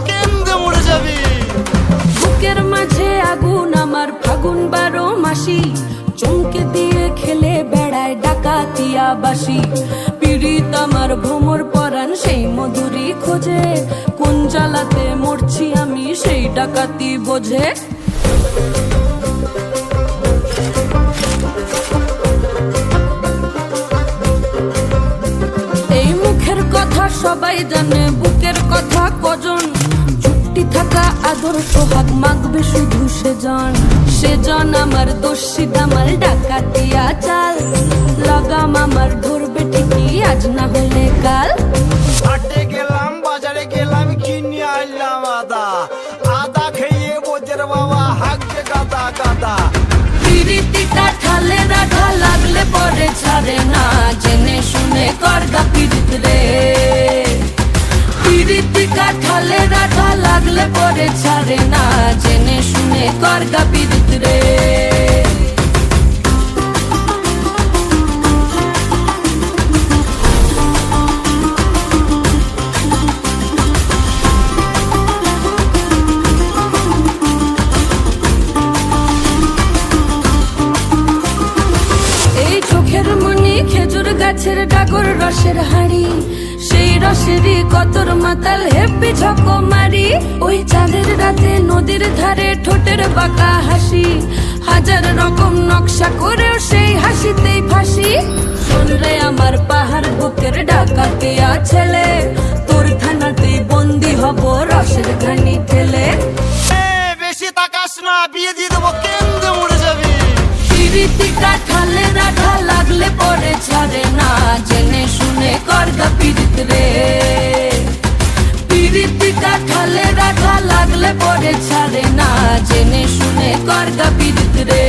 কেন্দ্রে মরে যাবি। বুকের মাঝে আগুন আমার ফাগুন 12 মাসি, চমকে দিয়ে খেলে বেড়ায় ডাকাতিয়া বাসি। পীড়িত আমার ভ্রমর পরাণ সেই মধুরী খোঁজে, কোন জ্বালাতে মরছি আমি সেই ডাকাতি বোঝে। এই মুখের কথা সবাই জানে, বুকের কথা কজন, চুক্তি থাকা আদর সোহাগ মাগবে শুধু সেজন আমার দোষী দামাল ডাকাতিয়া চাল। লাগাম আমার ধরবে ঠিকই আজ না হলে কাল। হাটে গেলাম বাজারে গেলাম কিনে আনলাম আদা, আদা খেয়ে বোঝের বাবা হাঁকছে গাদা গাদা। পিরিতি কাঠালে রাধা লাগলে পরে ছাড়ে না, জেনে শুনে করগা পিরিত রে। পিরিতি কাঠালে রাধা লাগলে পরে ছাড়ে না, জেনে শুনে করগা পিরিত রে। খেজুর গাছের ডাগর রসের হাড়ি, সেই রসেরই কতর মাতাল হেপি ঝকো মারি। ওই চাঁদের রাতে নদীর ধারে ঠোঁটের বাঁকা হাসি, হাজার রকম নকশা করেও সেই হাসিতেই ফাঁসি। শুনলে আমার পাহাড় বুকের ডাকাতিয়া ছেলে, তোর থানাতেই বন্দি হব রসের ঘানি ঠেলে। বেশি তাকাস না, বিয়ে দিয়ে দেবো কেন্দ্রে মরে যাবি। পিরিতি কাঠালে রাধা লাগলে পরে ছাড়ে না, জেনে শুনে করগা পিরিত রে। পিরিতি কাঠালে রাধা লাগলে পরে ছাড়ে না, জেনে শুনে করগা পিরিত রে।